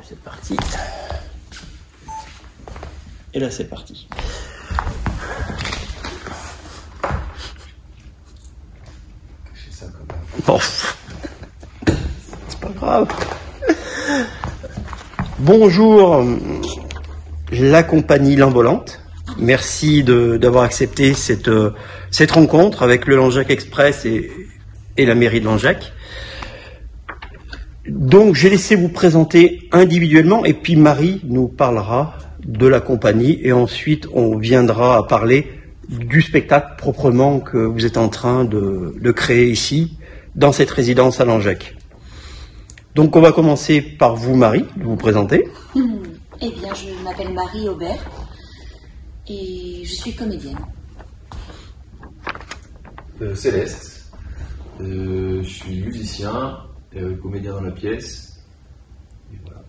C'est parti. Et là, c'est parti. Bon, c'est pas grave. Bonjour, la compagnie L'Envolante. Merci d'avoir accepté cette rencontre avec le Langeac Express et la mairie de Langeac. Donc, j'ai laissé vous présenter individuellement et puis Marie nous parlera de la compagnie et ensuite on viendra à parler du spectacle proprement que vous êtes en train de créer ici, dans cette résidence à Langeac. Donc, on va commencer par vous, Marie, de vous présenter. Eh bien, je m'appelle Marie Aubert et je suis comédienne. Céleste, je suis musicien, comédien dans la pièce. Et voilà.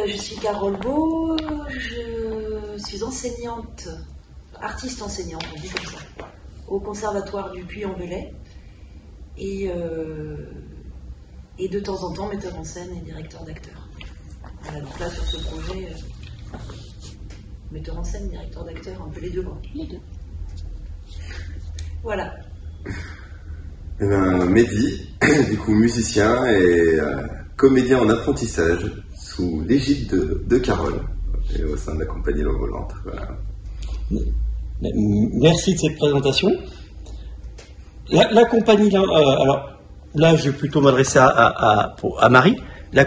Je suis Carole Beau, je suis enseignante, artiste enseignante, on dit comme ça, au Conservatoire du Puy-en-Velay et de temps en temps metteur en scène et directeur d'acteur. Voilà, donc là sur ce projet, metteur en scène, directeur d'acteur, un peu les deux. Les deux. Voilà. Eh ben, Mehdi, du coup musicien et comédien en apprentissage sous l'égide de Carole et au sein de la compagnie L'Envolante. Voilà. Merci de cette présentation. La compagnie, alors là je vais plutôt m'adresser à Marie. La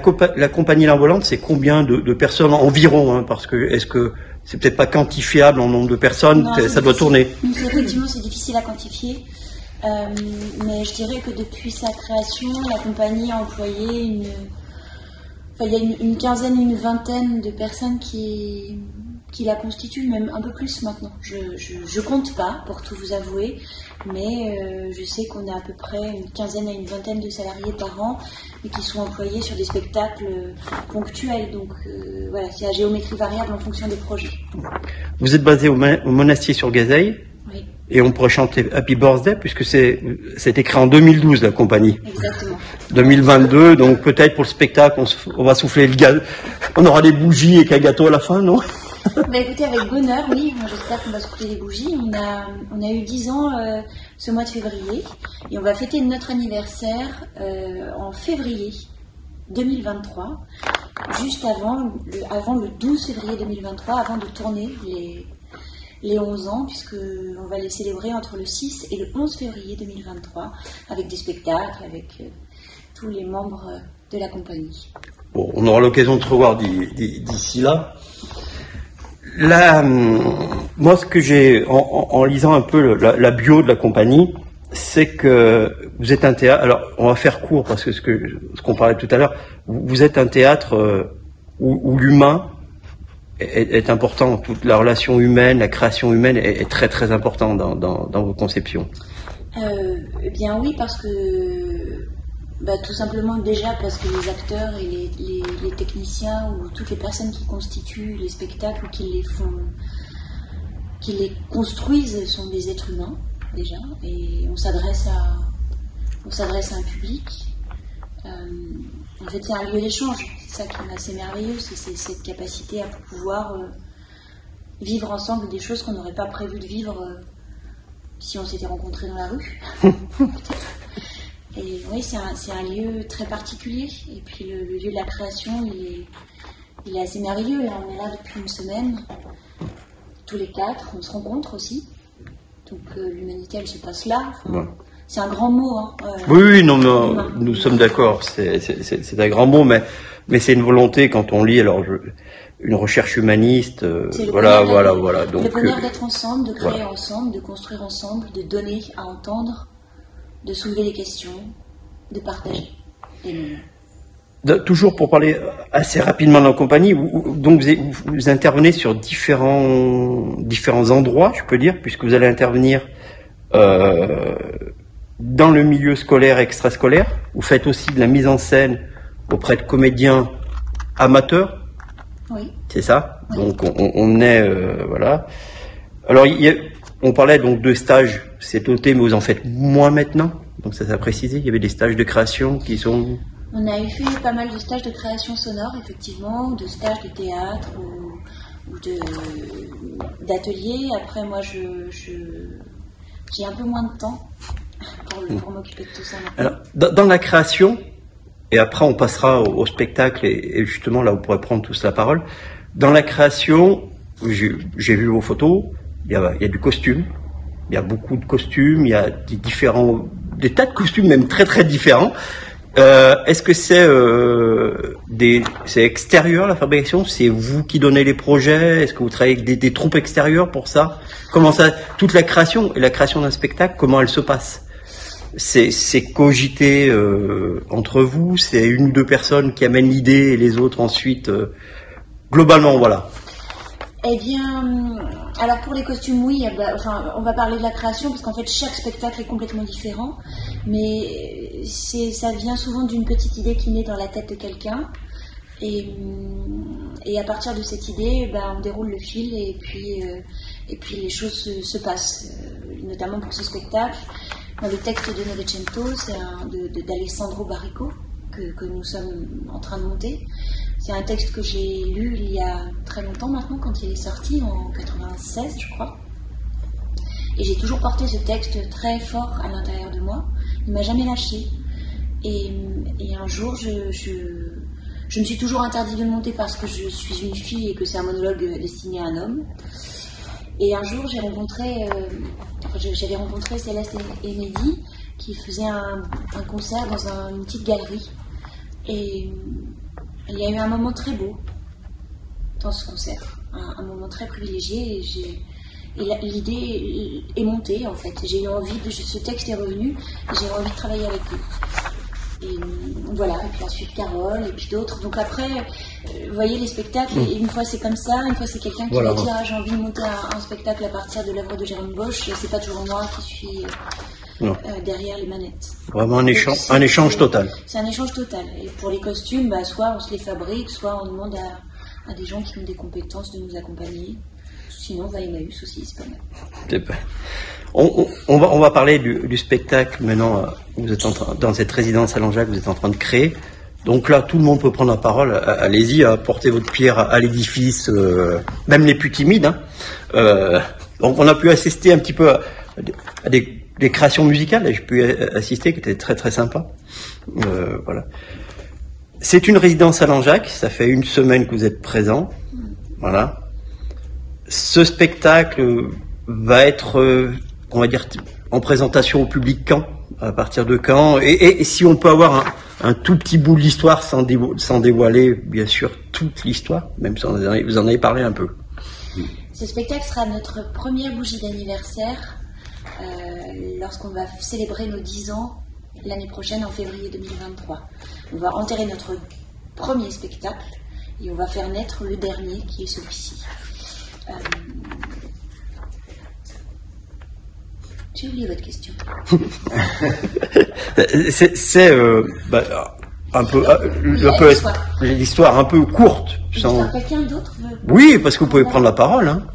compagnie L'Envolante, c'est combien de personnes environ, hein, parce que est-ce que c'est peut-être pas quantifiable en nombre de personnes, non, ça doit tourner. Effectivement, c'est difficile à quantifier. Mais je dirais que depuis sa création, la compagnie a employé il y a une quinzaine, une vingtaine de personnes qui la constituent, même un peu plus maintenant. Je compte pas, pour tout vous avouer, mais je sais qu'on a à peu près une quinzaine à une vingtaine de salariés par an et qui sont employés sur des spectacles ponctuels. Donc voilà, c'est à géométrie variable en fonction des projets. Vous êtes basé au Monastier sur Gazeille. Oui. Et on pourrait chanter Happy Birthday puisque c'était créé en 2012 la compagnie. Exactement. 2022, donc peut-être pour le spectacle on va souffler le gaz, on aura des bougies et qu'un gâteau à la fin, non? Bah écoutez, avec bonheur, oui. J'espère qu'on va souffler des bougies. On a eu 10 ans ce mois de février et on va fêter notre anniversaire en février 2023, juste avant le 12 février 2023, avant de tourner les 11 ans, puisqu'on va les célébrer entre le 6 et le 11 février 2023, avec des spectacles, avec tous les membres de la compagnie. Bon, on aura l'occasion de se revoir d'ici là. Là, moi, ce que j'ai, en lisant un peu la bio de la compagnie, c'est que vous êtes un théâtre, alors on va faire court, parce que ce qu'on parlait tout à l'heure, vous êtes un théâtre où l'humain est important, toute la relation humaine, la création humaine est très très importante dans vos conceptions. Eh bien oui, parce que tout simplement déjà parce que les acteurs et les techniciens ou toutes les personnes qui constituent les spectacles ou qui les construisent sont des êtres humains déjà, et on s'adresse à un public. En fait, c'est un lieu d'échange. C'est ça qui est assez merveilleux, c'est cette capacité à pouvoir vivre ensemble des choses qu'on n'aurait pas prévu de vivre si on s'était rencontrés dans la rue. Et oui, c'est un lieu très particulier. Et puis le lieu de la création, il est assez merveilleux. Là, on est là depuis une semaine, tous les 4. On se rencontre aussi. Donc l'humanité, elle se passe là. Enfin, c'est un grand mot. Hein. Oui, non, nous sommes d'accord. C'est un grand mot, mais c'est une volonté quand on lit. Alors, une recherche humaniste. Voilà. Donc, le bonheur d'être ensemble, de créer ensemble, de construire ensemble, de donner à entendre, de soulever les questions, de partager des moments. Toujours pour parler assez rapidement de la compagnie, donc vous intervenez sur différents endroits, je peux dire, puisque vous allez intervenir dans le milieu scolaire et extrascolaire. Vous faites aussi de la mise en scène auprès de comédiens amateurs. Oui. C'est ça. Oui. Donc on est voilà. Alors on parlait donc de stages cet été, mais vous en faites moins maintenant. Donc ça s'est précisé. Il y avait des stages de création qui sont On a eu fait pas mal de stages de création sonore, effectivement, de stages de théâtre ou d'ateliers. Après, moi, j'ai un peu moins de temps pour m'occuper de tout ça maintenant. Alors, dans la création, et après on passera au spectacle, et justement là, vous pourrez prendre tous la parole. Dans la création, j'ai vu vos photos, il y a du costume, il y a beaucoup de costumes, il y a des tas de costumes, même très très différents. Est-ce que c'est extérieur la fabrication? C'est vous qui donnez les projets? Est-ce que vous travaillez avec des troupes extérieures pour ça? Comment ça, toute la création et la création d'un spectacle, comment elle se passe? C'est cogité entre vous? C'est une ou deux personnes qui amènent l'idée et les autres ensuite globalement, voilà. Eh bien, alors pour les costumes, oui, on va parler de la création parce qu'en fait chaque spectacle est complètement différent, mais ça vient souvent d'une petite idée qui naît dans la tête de quelqu'un, et à partir de cette idée, on déroule le fil et puis les choses se passent, notamment pour ce spectacle. Dans le texte de Novecento, c'est d'Alessandro Barrico que nous sommes en train de monter. C'est un texte que j'ai lu il y a très longtemps maintenant, quand il est sorti, en 96, je crois. Et j'ai toujours porté ce texte très fort à l'intérieur de moi. Il ne m'a jamais lâché. Et un jour, je me suis toujours interdit de le monter parce que je suis une fille et que c'est un monologue destiné à un homme. Et un jour, j'avais rencontré Céleste et Mehdi qui faisaient un concert dans une petite galerie. Et il y a eu un moment très beau dans ce concert, un moment très privilégié, et l'idée est montée en fait. J'ai eu envie ce texte est revenu, et j'ai eu envie de travailler avec eux. Et voilà, et puis ensuite Carole, et puis d'autres. Donc après, vous voyez les spectacles, et une fois c'est comme ça, une fois c'est quelqu'un qui va dire j'ai envie de monter un spectacle à partir de l'œuvre de Jérôme Bosch, et c'est pas toujours moi qui suis derrière les manettes. Vraiment un échange total. C'est un échange total. Et pour les costumes, soit on se les fabrique, soit on demande à des gens qui ont des compétences de nous accompagner. Sinon, on va à Emmaüs aussi, c'est pas mal. On va parler du spectacle maintenant. Vous êtes dans cette résidence à Langeac, vous êtes en train de créer. Donc là, tout le monde peut prendre la parole. Allez-y, apportez votre pierre à l'édifice, même les plus timides. Donc on a pu assister un petit peu à des créations musicales, et j'ai pu assister, qui étaient très très sympas. Voilà. C'est une résidence à Langeac, ça fait une semaine que vous êtes présent. Voilà. Ce spectacle va être, on va dire, en présentation au public quand? À partir de quand? Et si on peut avoir un tout petit bout de l'histoire sans dévoiler, bien sûr, toute l'histoire, même si vous en avez parlé un peu. Ce spectacle sera notre première bougie d'anniversaire lorsqu'on va célébrer nos 10 ans l'année prochaine, en février 2023. On va enterrer notre premier spectacle et on va faire naître le dernier, qui est celui-ci. J'ai oublié votre question. C'est un peu l'histoire un peu courte. Quelqu'un d'autre veut... Oui, parce que vous pouvez prendre la parole. Hein.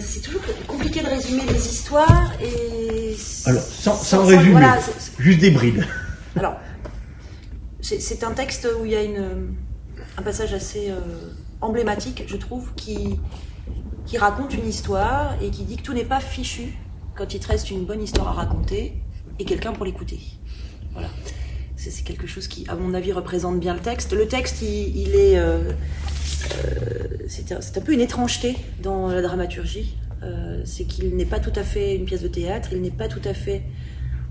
C'est toujours compliqué de résumer des histoires et... Alors, sans résumer, voilà, juste des brides. Alors, c'est un texte où il y a un passage assez emblématique, je trouve, qui raconte une histoire et qui dit que tout n'est pas fichu quand il te reste une bonne histoire à raconter et quelqu'un pour l'écouter. Voilà. C'est quelque chose qui, à mon avis, représente bien le texte. Le texte, il est... c'est un peu une étrangeté dans la dramaturgie. C'est qu'il n'est pas tout à fait une pièce de théâtre, il n'est pas tout à fait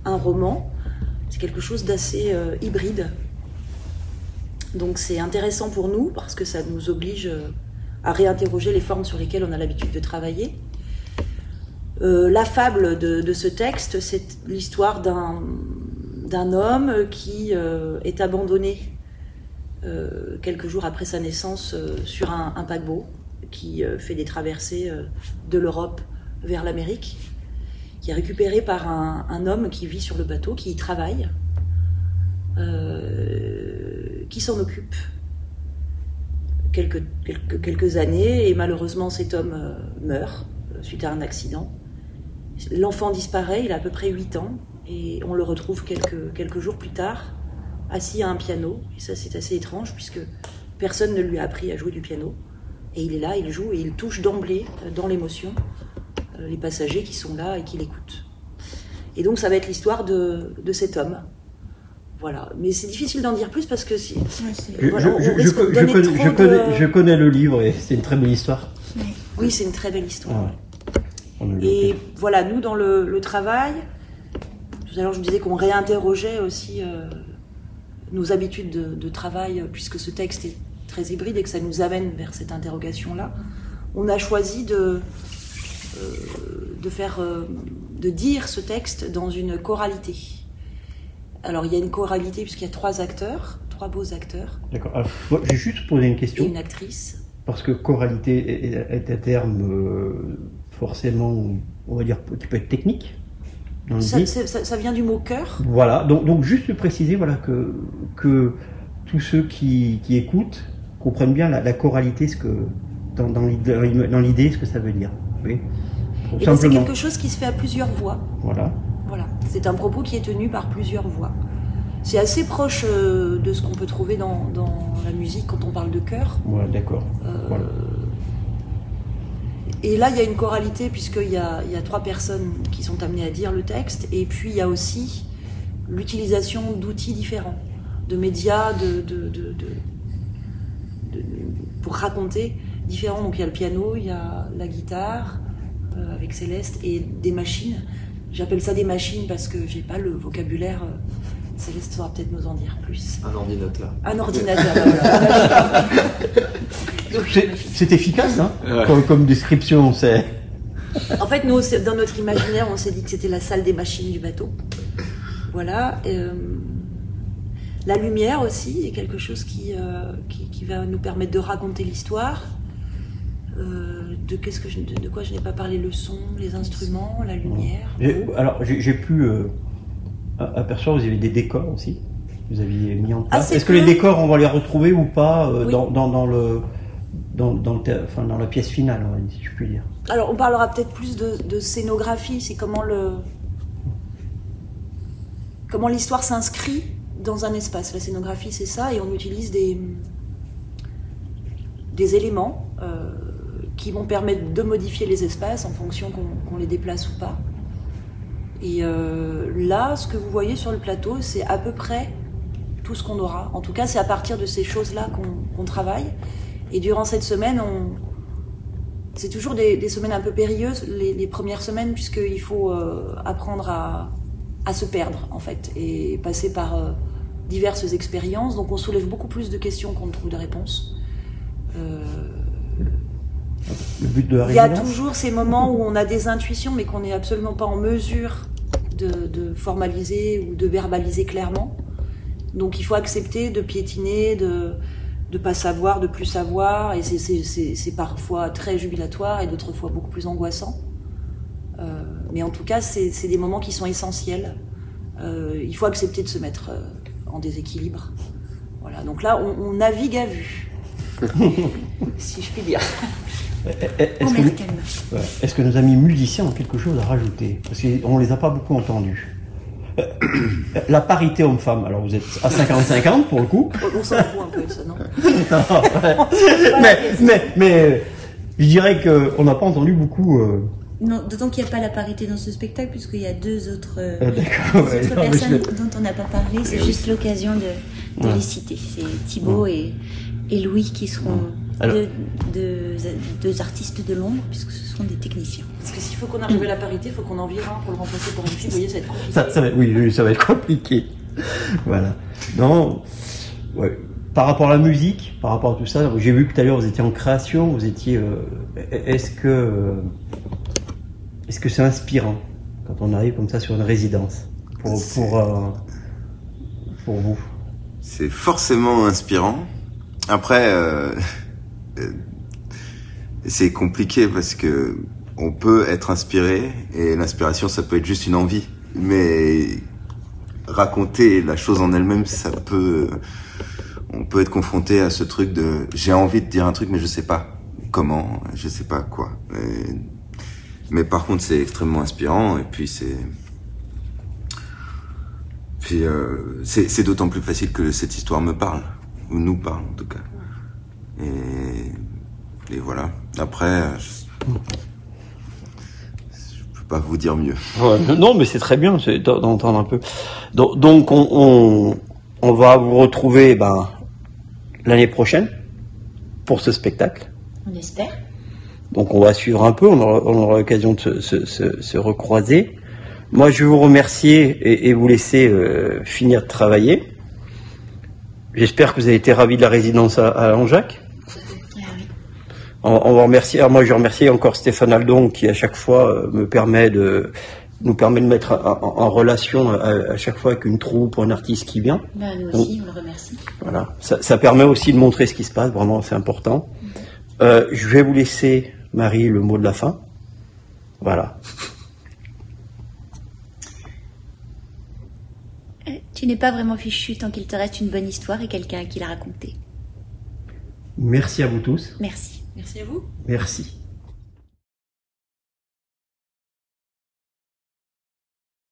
un roman. C'est quelque chose d'assez hybride. Donc c'est intéressant pour nous parce que ça nous oblige à réinterroger les formes sur lesquelles on a l'habitude de travailler. La fable de ce texte, c'est l'histoire d'un homme qui est abandonné quelques jours après sa naissance sur un paquebot qui fait des traversées de l'Europe vers l'Amérique, qui est récupéré par un homme qui vit sur le bateau, qui y travaille, qui s'en occupe quelques années, et malheureusement cet homme meurt suite à un accident. L'enfant disparaît, il a à peu près 8 ans, et on le retrouve quelques jours plus tard, assis à un piano. Et ça, c'est assez étrange, puisque personne ne lui a appris à jouer du piano. Et il est là, il joue, et il touche d'emblée, dans l'émotion, les passagers qui sont là et qui l'écoutent. Et donc, ça va être l'histoire de cet homme. Voilà. Mais c'est difficile d'en dire plus, parce que si... Je connais le livre, et c'est une très belle histoire. Oui, c'est une très belle histoire. Ouais. Et voilà, nous, dans le travail, tout à l'heure, je vous disais qu'on réinterrogeait aussi nos habitudes de travail, puisque ce texte est très hybride et que ça nous amène vers cette interrogation-là. On a choisi de dire ce texte dans une choralité. Alors, il y a une choralité puisqu'il y a 3 beaux acteurs. D'accord. Alors, moi, j'ai juste posé une question. Et une actrice. Parce que choralité est un terme forcément, on va dire, qui peut être technique. Ça vient du mot chœur. Voilà. Donc juste préciser, voilà, que tous ceux qui écoutent comprennent bien la choralité, ce que dans l'idée, ce que ça veut dire. Oui. C'est quelque chose qui se fait à plusieurs voix. Voilà. C'est un propos qui est tenu par plusieurs voix. C'est assez proche de ce qu'on peut trouver dans la musique quand on parle de chœur. Ouais, d'accord. Voilà. Et là, il y a une choralité puisqu'il y a 3 personnes qui sont amenées à dire le texte. Et puis, il y a aussi l'utilisation d'outils différents, de médias, pour raconter différents. Donc, il y a le piano, il y a la guitare avec Céleste et des machines. J'appelle ça des machines parce que j'ai pas le vocabulaire. Céleste saura peut-être nous en dire plus. Un ordinateur. Un ordinateur, voilà. C'est efficace, hein, ouais. comme description. C'est... En fait, nous, dans notre imaginaire, on s'est dit que c'était la salle des machines du bateau. Voilà. La lumière aussi est quelque chose qui va nous permettre de raconter l'histoire. De quoi je n'ai pas parlé, le son, les instruments, la lumière. Alors, j'ai pu apercevoir, vous avez des décors aussi. Vous aviez mis en place. Est-ce que les décors, on va les retrouver ou pas oui. dans la pièce finale, si je puis dire? Alors, on parlera peut-être plus de scénographie. C'est comment l'histoire s'inscrit dans un espace. La scénographie, c'est ça, et on utilise des éléments qui vont permettre de modifier les espaces en fonction qu'on les déplace ou pas. Et là, ce que vous voyez sur le plateau, c'est à peu près tout ce qu'on aura. En tout cas, c'est à partir de ces choses-là qu'on travaille. Et durant cette semaine, c'est toujours des semaines un peu périlleuses, les premières semaines, puisqu'il faut apprendre à se perdre, en fait, et passer par diverses expériences. Donc on soulève beaucoup plus de questions qu'on ne trouve de réponses. Le but de la il y a résidence. toujours ces moments où on a des intuitions, mais qu'on n'est absolument pas en mesure de formaliser ou de verbaliser clairement. Donc il faut accepter de piétiner, de pas savoir, de plus savoir, et c'est parfois très jubilatoire et d'autres fois beaucoup plus angoissant. Mais en tout cas, c'est des moments qui sont essentiels. Il faut accepter de se mettre en déséquilibre. Voilà. Donc là, on navigue à vue, si je puis dire. Est-ce que nos amis musiciens ont quelque chose à rajouter? Parce qu'on ne les a pas beaucoup entendus. La parité homme-femme, alors vous êtes à 50-50 pour le coup. On s'en fout un peu de ça, non? mais je dirais qu'on n'a pas entendu beaucoup... Non, d'autant qu'il n'y a pas la parité dans ce spectacle, puisqu'il y a 2 autres, d'accord, personnes dont on n'a pas parlé. C'est juste l'occasion de les citer. C'est Thibaut et Louis qui seront deux artistes de l'ombre, puisque ce sont des techniciens. Parce que s'il faut qu'on arrive à la parité, il faut qu'on en vire un pour le remplacer par une fille. Vous voyez, ça va être compliqué. Ça va être compliqué. Voilà. Non, ouais. Par rapport à la musique, par rapport à tout ça, j'ai vu que tout à l'heure vous étiez en création, vous étiez... Est-ce que c'est inspirant quand on arrive comme ça sur une résidence pour vous? C'est forcément inspirant. Après, c'est compliqué parce que on peut être inspiré et l'inspiration, ça peut être juste une envie. Mais raconter la chose en elle-même, on peut être confronté à ce truc de j'ai envie de dire un truc, mais je sais pas comment, je sais pas quoi. Mais par contre, c'est extrêmement inspirant, et puis c'est d'autant plus facile que cette histoire me parle, ou nous parle en tout cas. Et voilà. Après, je peux pas vous dire mieux. Ouais, non, mais c'est très bien d'entendre un peu. Donc on va vous retrouver l'année prochaine pour ce spectacle. On espère. Donc on va suivre un peu, on aura l'occasion de se recroiser. Moi je vais vous remercier et vous laisser finir de travailler. J'espère que vous avez été ravis de la résidence à Langeac. On va remercier. Alors moi je remercie encore Stéphane Aldon qui à chaque fois nous permet de mettre en relation à chaque fois avec une troupe ou un artiste qui vient. Nous aussi, on le remercie. Voilà, ça permet aussi de montrer ce qui se passe, vraiment c'est important. Je vais vous laisser, Marie, le mot de la fin. Voilà. Tu n'es pas vraiment fichu tant qu'il te reste une bonne histoire et quelqu'un à qui la raconter. Merci à vous tous. Merci. Merci à vous. Merci.